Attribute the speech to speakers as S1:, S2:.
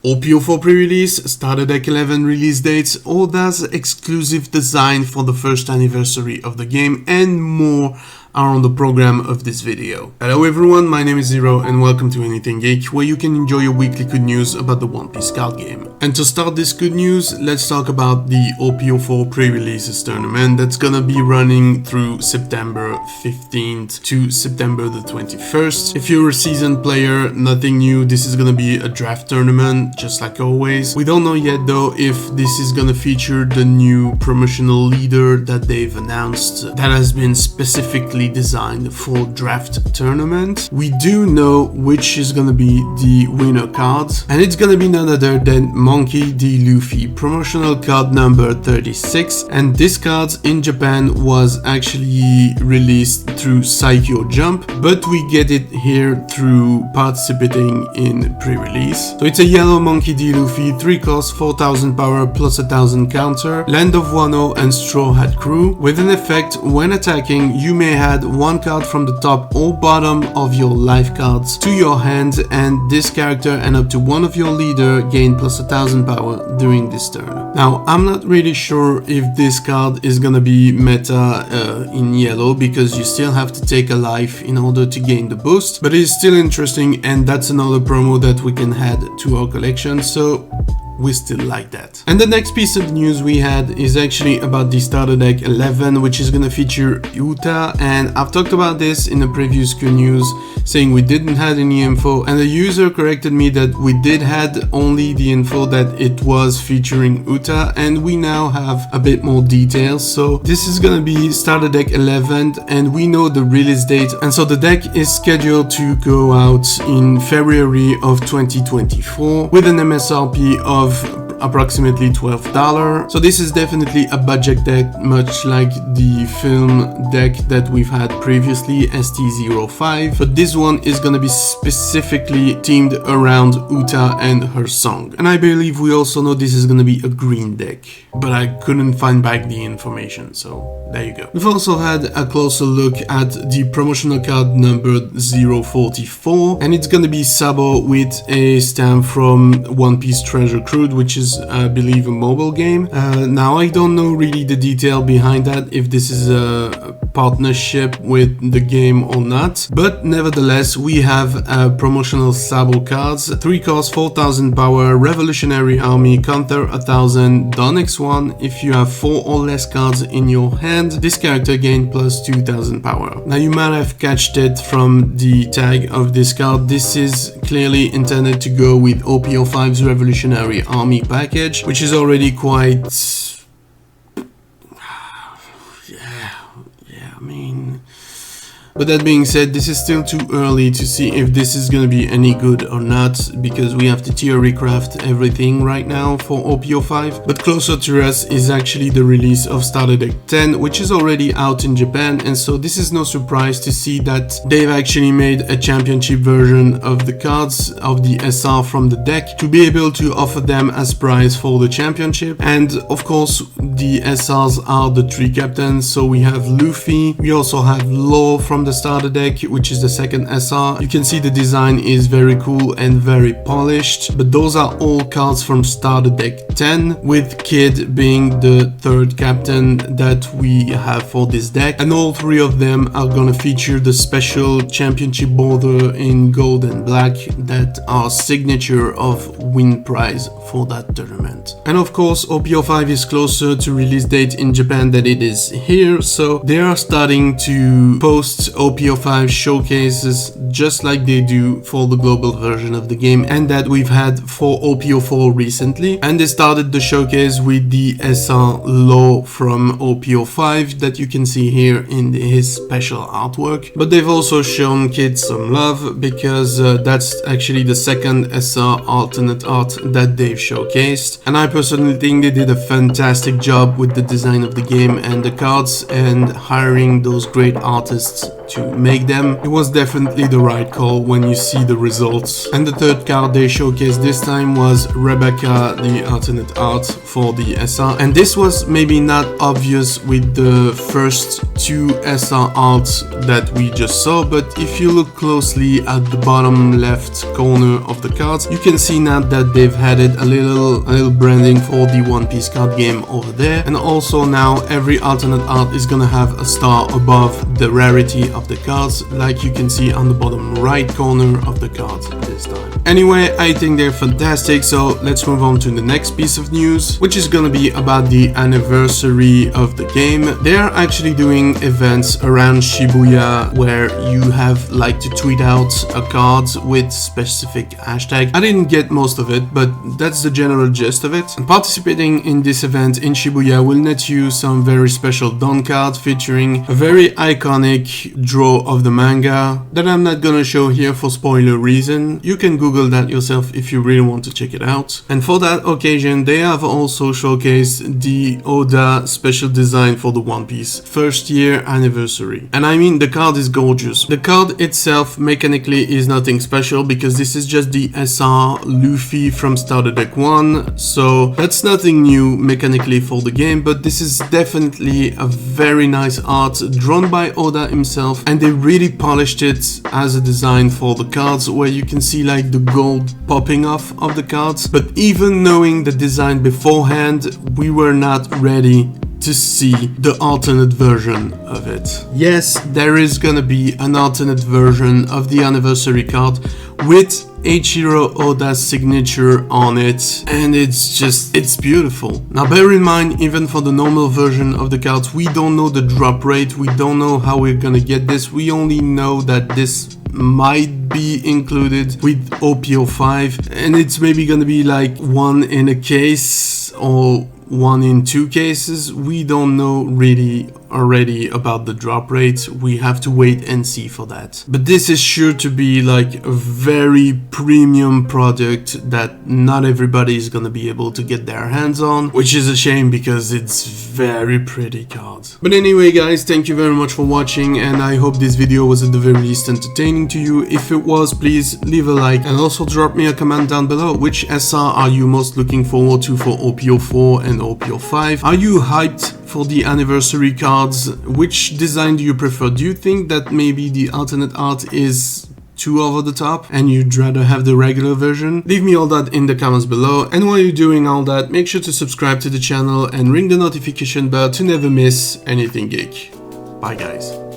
S1: Opium 4 pre-release, starter deck 11 release dates, Oda's exclusive design for the first anniversary of the game, and more are on the program of this video. Hello everyone, my name is Zero and welcome to Anything Geek, where you can enjoy your weekly good news about the One Piece card game. And to start this good news, let's talk about the Opium 4 pre-releases tournament that's gonna be running through September 15th to September the 21st. If you're a seasoned player, nothing new, this is gonna be a draft tournament, just like always. We don't know yet though if this is gonna feature the new promotional leader that they've announced that has been specifically designed for draft tournament. We do know which is gonna be the winner card, and it's gonna be none other than Monkey D. Luffy, promotional card number 36, and this card in Japan was actually released through Psycho Jump, but we get it here through participating in pre-release. So it's a yellow Monkey D. Luffy, 3 cost, 4000 power plus 1000 counter, Land of Wano and Straw Hat Crew. With an effect, when attacking, you may add one card from the top or bottom of your life cards to your hand, and this character and up to one of your leader gain plus 1000 power during this turn. Now, I'm not really sure if this card is gonna be meta in yellow, because you still have to take a life in order to gain the boost, but it's still interesting, and that's another promo that we can add to our collection, so we still like that. And the next piece of news we had is actually about the starter deck 11, which is gonna feature Uta, and I've talked about this in a previous good news, saying we didn't have any info, and the user corrected me that we did had only the info that it was featuring Uta, and we now have a bit more details. So this is gonna be starter deck 11, and we know the release date, and so the deck is scheduled to go out in February of 2024 with an MSRP of approximately $12. So this is definitely a budget deck, much like the film deck that we've had previously, ST05, but this one is gonna be specifically themed around Uta and her song. And I believe we also know this is gonna be a green deck, but I couldn't find back the information, so there you go. We've also had a closer look at the promotional card number 044, and it's gonna be Sabo with a stamp from One Piece Treasure Cruise, which is, I believe, a mobile game. Now, I don't know really the detail behind that, if this is a partnership with the game or not, but nevertheless, we have promotional Sabo cards, 3 cost, 4000 power, Revolutionary Army, counter 1000, Don X1. If you have 4 or less cards in your hand, this character gains plus 2000 power. Now, you might have catched it from the tag of this card. This is clearly intended to go with OP05's Revolutionary Army package, which is already quite... But that being said, this is still too early to see if this is gonna be any good or not, because we have to theory craft everything right now for OP05. But closer to us is actually the release of starter deck 10, which is already out in Japan, and so this is no surprise to see that they've actually made a championship version of the cards of the SR from the deck to be able to offer them as prize for the championship. And of course, the SRs are the 3 captains, so we have Luffy, we also have Law from the starter deck, which is the second SR. You can see the design is very cool and very polished, but those are all cards from starter deck 10, with Kid being the 3rd captain that we have for this deck, and all 3 of them are gonna feature the special championship border in gold and black that are signature of win prize for that tournament. And of course, OP05 is closer to release date in Japan than it is here, so they are starting to post OP05 showcases just like they do for the global version of the game, and that we've had for OP04 recently. And they started the showcase with the SR Law from OP05 that you can see here in his special artwork. But they've also shown kids some love, because that's actually the second SR alternate art that they've showcased, and I personally think they did a fantastic job with the design of the game and the cards, and hiring those great artists to make them. It was definitely the right call when you see the results. And the 3rd card they showcased this time was Rebecca, the alternate alternate art for the SR, and this was maybe not obvious with the first two SR arts that we just saw, but if you look closely at the bottom left corner of the cards, you can see now that they've added a little branding for the One Piece card game over there, and also now every alternate art is gonna have a star above the rarity of the cards, like you can see on the bottom right corner of the cards this time. Anyway, I think they're fantastic, so let's move on to the next piece of news, which is gonna be about the anniversary of the game. They are actually doing events around Shibuya where you have like to tweet out a card with specific hashtag. I didn't get most of it, but that's the general gist of it. And participating in this event in Shibuya will net you some very special Don cards featuring a very iconic draw of the manga that I'm not gonna show here for spoiler reason. You can Google that yourself if you really want to check it out. And for that occasion, they have also showcased the Oda special design for the One Piece first year anniversary. And I mean, the card is gorgeous. The card itself mechanically is nothing special because this is just the SR Luffy from Starter Deck 1, so that's nothing new mechanically for the game, but this is definitely a very nice art drawn by Oda himself, and they really polished it as a design for the cards where you can see like the gold popping off of the cards. But even knowing the design beforehand, we were not ready to see the alternate version of it. Yes, there is gonna be an alternate version of the anniversary card with Eiichiro Oda's signature on it, and it's beautiful. Now bear in mind, even for the normal version of the cards, we don't know the drop rate, we don't know how we're gonna get this, we only know that this might be included with Opium 5, and it's maybe gonna be like one in a case or one in two cases. We don't know really already about the drop rate, we have to wait and see for that. But this is sure to be like a very premium product that not everybody is gonna be able to get their hands on, which is a shame because it's very pretty card. But anyway guys, thank you very much for watching, and I hope this video was at the very least entertaining to you. If it was, please leave a like and also drop me a comment down below. Which SR are you most looking forward to for Opium 4 and Opium 5? Are you hyped for the anniversary cards? Which design do you prefer? Do you think that maybe the alternate art is too over the top and you'd rather have the regular version? Leave me all that in the comments below, and while you're doing all that, make sure to subscribe to the channel and ring the notification bell to never miss anything geek. Bye guys.